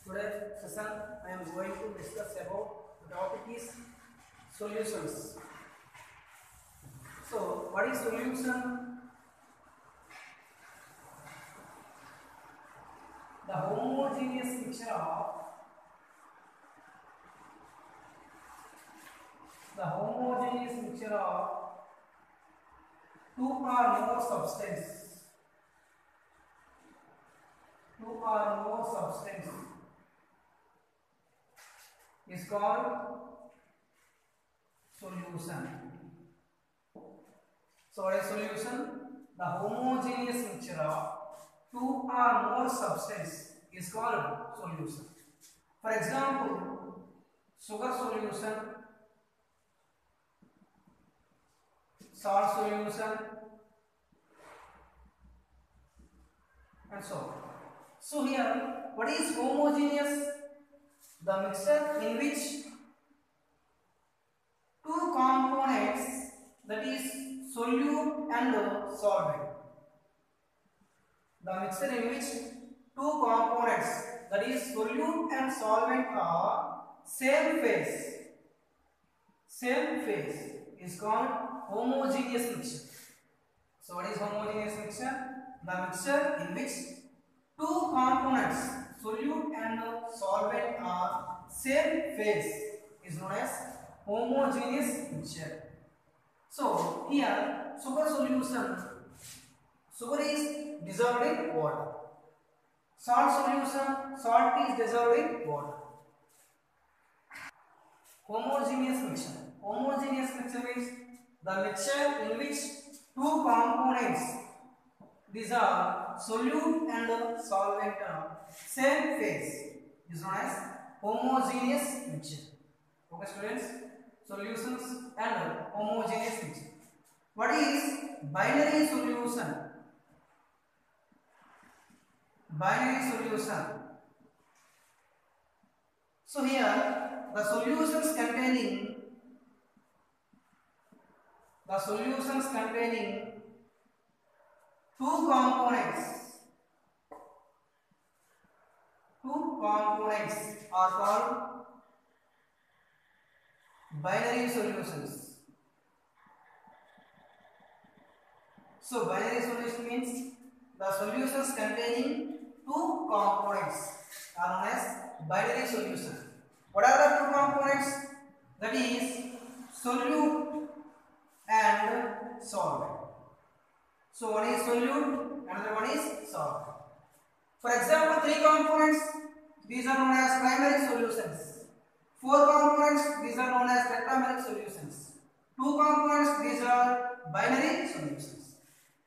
Today's session I am going to discuss about the topic is solutions. So what is solution? The homogeneous mixture of two or more substance is called solution. So what is solution? The homogeneous mixture of two or more substance is called solution. For example, sugar solution, salt solution, and so on. So here, what is homogeneous? The mixture in which two components, that is solute and solvent. The mixture in which two components, that is solute and solvent, are same phase is called homogeneous mixture. So what is homogeneous mixture? The mixture in which two components, solute and solvent, are same phase is known as homogeneous mixture. So here sugar solution, sugar is dissolved in water. Salt solution, salt is dissolved in water. Homogeneous mixture. Homogeneous mixture means the mixture in which two components, these are solute and solvent, same phase is known as homogeneous mixture. Okay students, solutions and homogeneous mixture. What is binary solution? Binary solution. So here the solutions containing two components are called binary solutions. So binary solution means the solutions containing two components are known as binary solution. What are the two components? That is solute and solvent. So one is solute, another one is solvent. For example, three components, these are known as primary solutions. Four components, these are known as tetrameric solutions. Two components, these are binary solutions.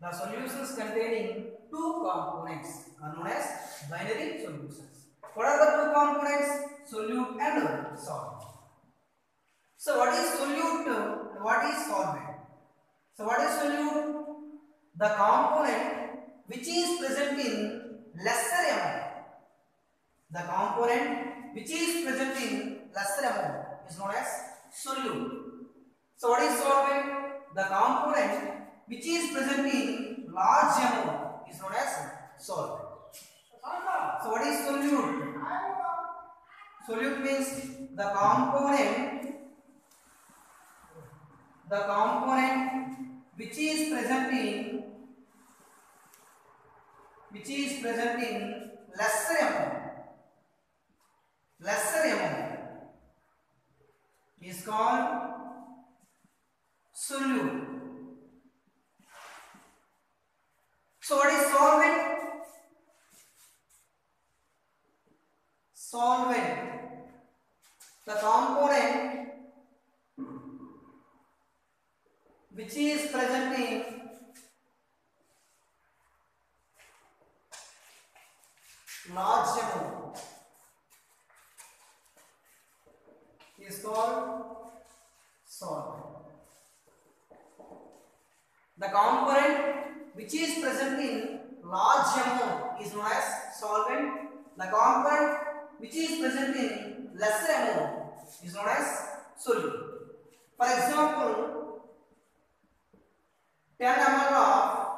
The solutions containing two components are known as binary solutions. What are the two components? Solute and solvent. So what is solute and what is solvent? So what is solute? The component which is present in lesser amount. The component which is present in lesser amount is known as solute. So what is solvent? The component which is present in large amount is known as solvent. So what is solute? Solute means the component which is present in lesser amount is called solute. So what is solvent? Solvent, the component which is present in large amount is called solvent. The component which is present in large amount is known as solvent. The component which is present in lesser amount is known as solute. For example, 10 ml of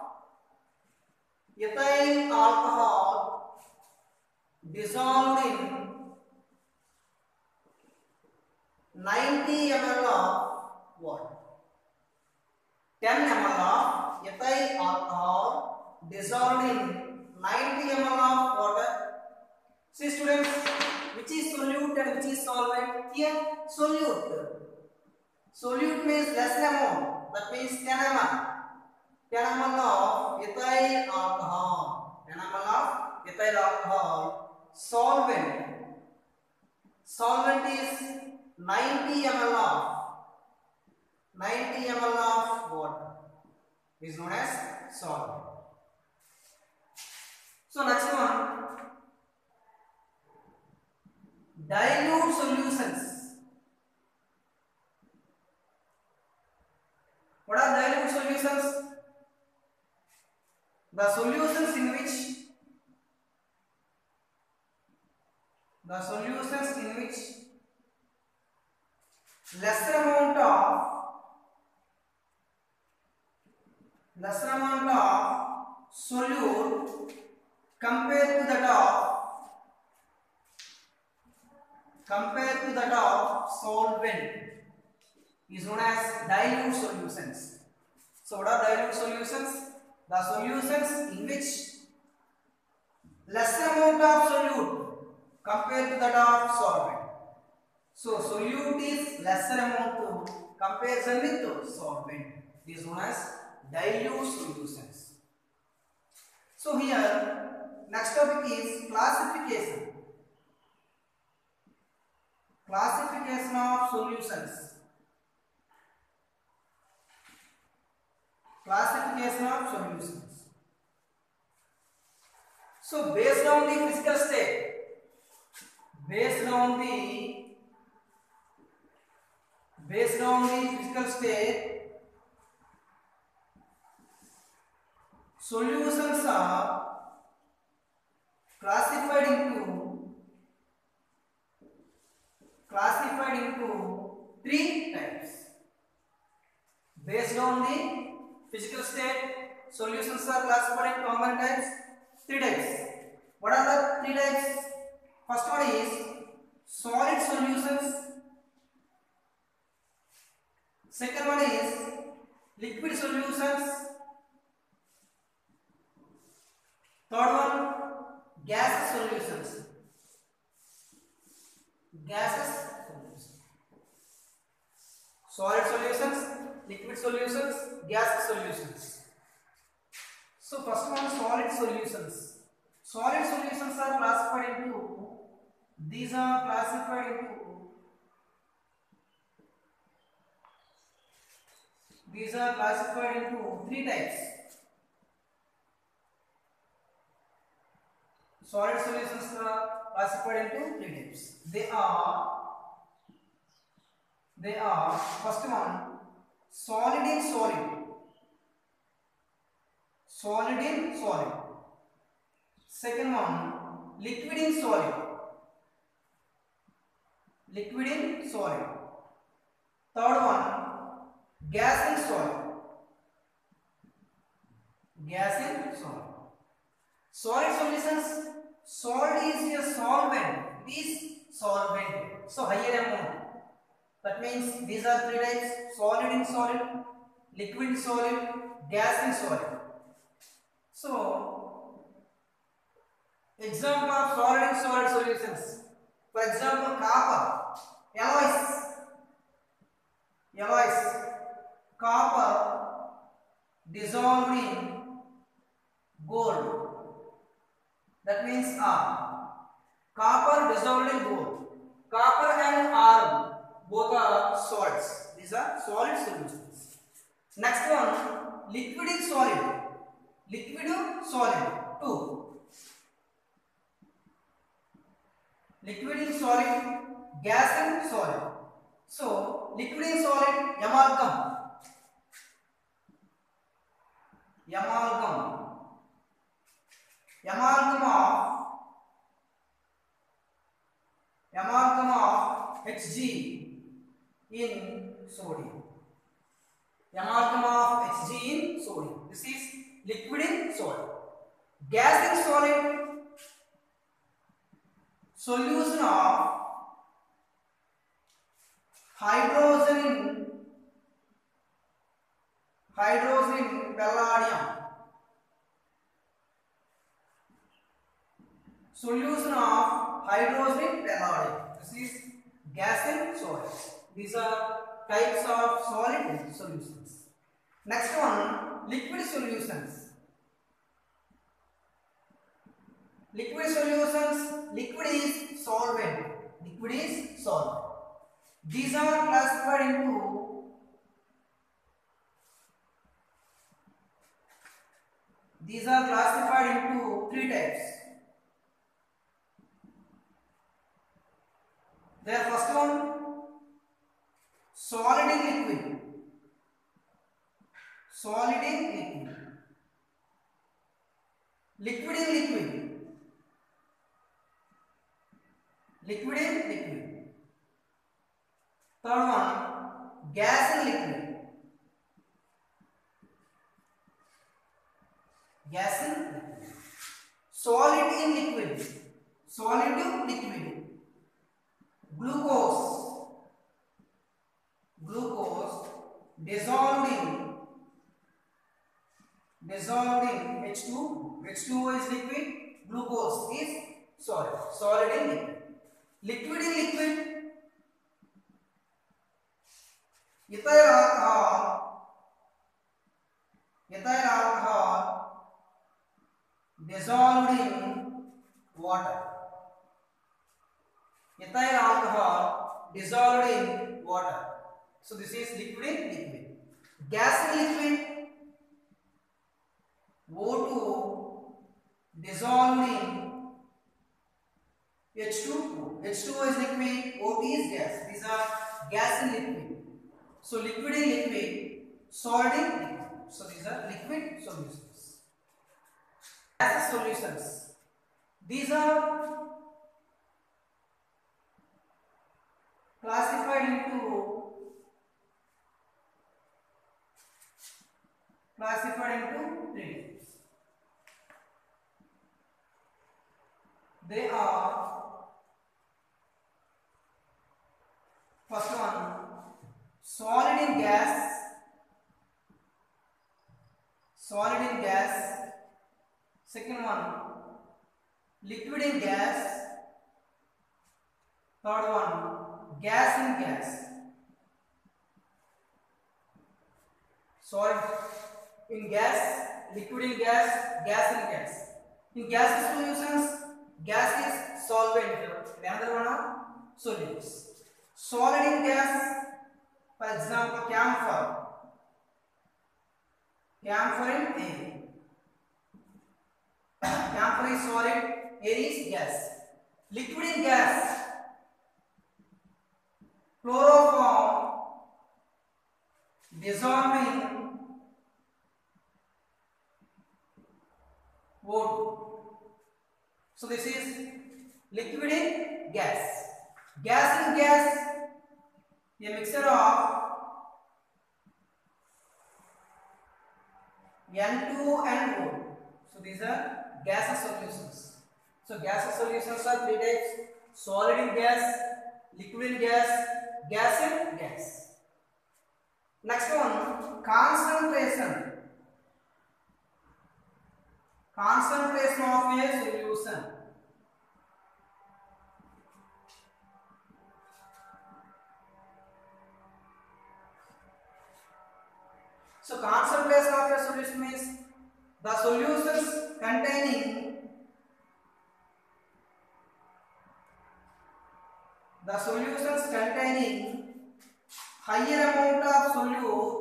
ethyl alcohol dissolved in 90 ml of water. 10 ml of ethyl alcohol dissolved in 90 ml of water. See students, which is solute and which is solvent? Here solute. Solute means less amount, that means 10 ml. 10 ml of ethyl alcohol. 10 ml of ethyl alcohol. Solvent. Solvent is 90 ml of 90 ml of water is known as solvent. So next one, dilute solutions. What are dilute solutions? The solutions in which lesser amount of solute compared to that of solvent is known as dilute solutions. So what are dilute solutions? The solutions in which lesser amount of solute compared to that of solvent. So solute is lesser amount to comparison with solvent. It is known as dilute solutions. So here next topic is classification. Classification of solutions. Classification of solutions. So based on the physical state, solutions are classified into three types. Based on the physical state, solutions are classified into how many types? Three types. What are the three types? First one is solid solutions. Second one is liquid solutions. Third one, gaseous solutions. Solid solutions, liquid solutions, gaseous solutions. So first one, solid solutions. Solid solutions are classified into, these are classified into three types. Solid solutions are classified into three types. They are first one, solid in solid. Second one, liquid in solid. Third one, gas in solid. Solid solutions. Solid is a solvent. It is solvent. So higher amount. That means these are three types: solid in solid, liquid in solid, gas in solid. So example of solid in solid solutions. For example, copper, alloys, copper dissolved in gold. That means R. Copper dissolved in gold. Copper and R both are salts. These are solid solutions. Next one, liquid in solid. 2. Liquid in solid, gas in solid. So liquid in solid, amalgam of Hg in sodium. This is liquid in solid. Gas in solid, solution of hydrogen in palladium. Solution of hydrogen in palladium. This is gas and solid. These are types of solid solutions. Next one, liquid solutions. Liquid solutions. Liquid is solvent. Liquid is solvent. These are classified into three types. The first one, solid in liquid. Solid in liquid. Liquid in liquid. Liquid in liquid. Third one, gas in liquid. Gas in liquid. Solid in liquid. Solid to liquid. Glucose. Glucose dissolved in H2. H2O is liquid. Glucose is solid. Solid in liquid. Liquid in liquid. Ethyl alcohol dissolved in water. Ethyl alcohol dissolved in water. So this is liquid in liquid. Gas in liquid. O2 dissolved in H2O. H2O is liquid. O2 is gas. These are gas in liquid. So liquid in liquid, solid in liquid. So these are liquid solutions. Gaseous solutions. These are classified into three types. They are, first one, solid in gas. Solid in gas. Second one, liquid in gas. Third one, gas in gas. Solid in gas, liquid in gas, gas in gas. In gaseous solutions, gas is solvent. The other one are solutes. Solid in gas, for example, camphor. Camphor in air. Camphor is solid, air is gas. Liquid in gas, chloroform dissolving O2. So this is liquid in gas. Gas in gas, a mixture of N2 and O. So these are gaseous solutions. So gaseous solutions are three types: solid in gas, liquid in gas, gas in gas. Next one, concentration. Concentration of a solution. So concentration of a solution means the solutions containing higher amount of solute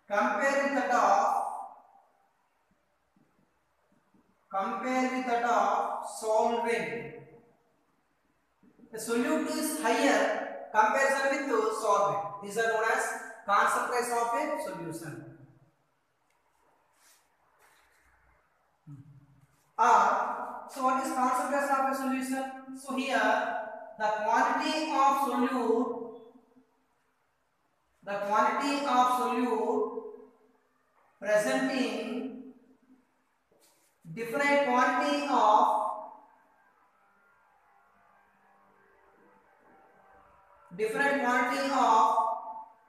compared with that of solvent. The solute is higher comparison with the solvent. These are known as concentration of a solution. So what is concentration of a solution? So here the quantity of solute presenting different quantity of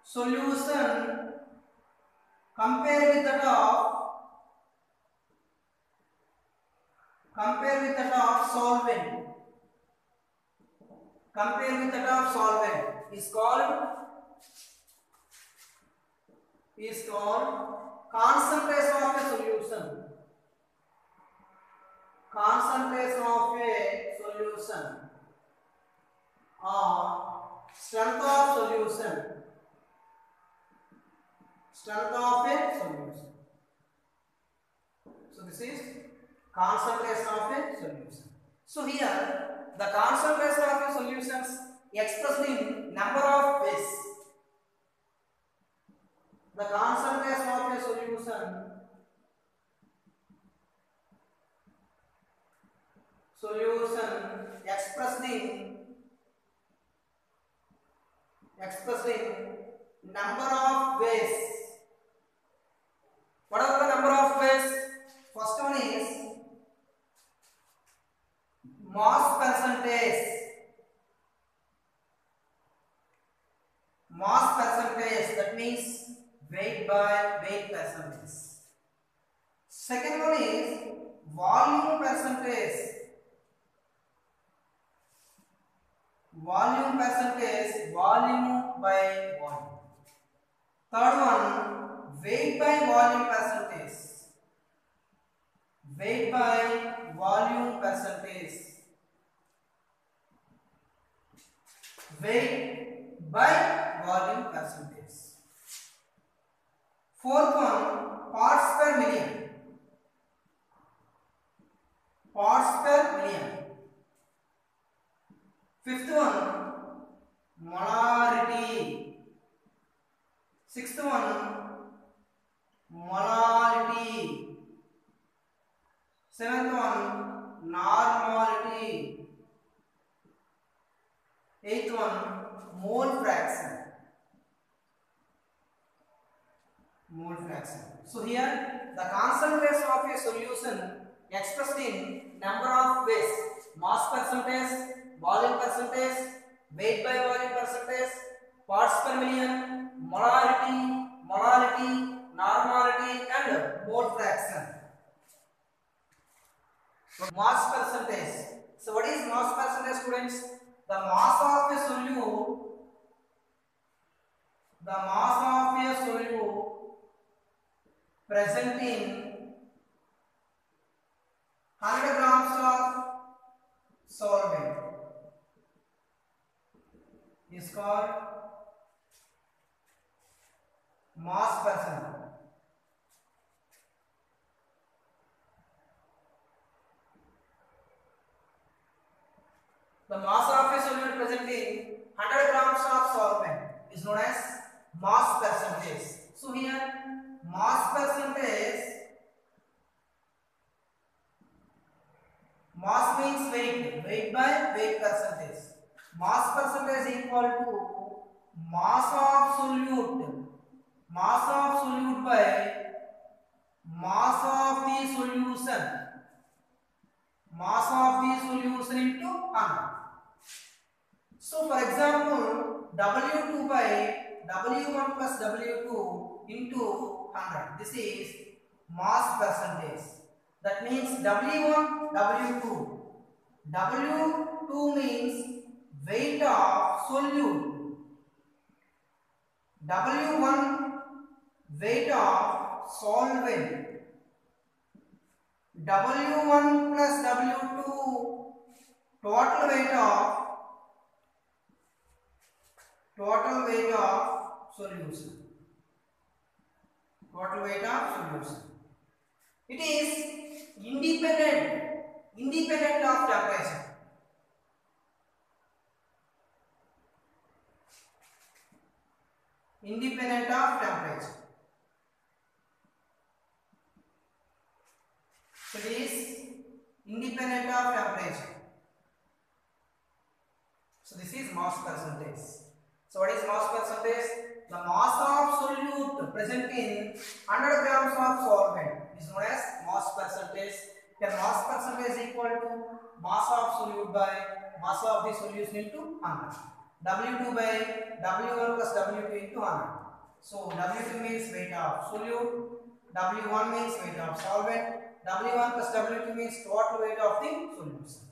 solution compare with that of solvent. Compare with that of solvent is called concentration of a solution. Concentration of a solution or strength of solution. Strength of a solution. So this is concentration of a solution. So here the concentration of a solutions expressed in number of ways. The concentration of a solution expressed in number of ways. What are the number of ways? First one is mass percentage. Mass percentage, that means weight by weight percentage. Second one is volume percentage. Volume percentage, volume by volume. Third one, weight by volume percentage. Weight by volume percentage. Weight by volume percentage. Fourth one, parts per million. Parts per million. Fifth one, molarity. Sixth one, molality. Seventh one, normality. Eighth one, mole fraction. Mole fraction. So here the concentration of a solution expressed in number of ways: mass percentage, volume percentage, weight by volume percentage, parts per million, molarity, normality, and mole fraction. Mass percentage. So what is mass percentage, students? The mass of a solute. The mass of a solute present in 100 grams of solvent is called mass percent. The mass of a solute present in 100 grams of solvent is known as mass percentage. So here mass percentage, mass means weight by weight percentage. Mass percentage is equal to mass of solute by mass of the solution. Mass of the solution into 100. So for example, W2 by W1 plus W2 into 100. This is mass percentage. That means W1, W2. W2 means weight of solute. W1 weight of solvent. W1 plus W2 total weight of solution. Total weight of solution. It is independent of temperature. Independent of temperature. So it is independent of temperature. So this is mass percentage. So what is mass percentage? The mass of solute solute present in 100 grams of solvent is known as mass percentage. Here mass percentage is equal to mass of solute by mass of the solution into 100. W2 by W1 plus W2 into 100. So W2 means weight of solute, W1 means weight of solvent, W1 plus W2 means total weight of the solution.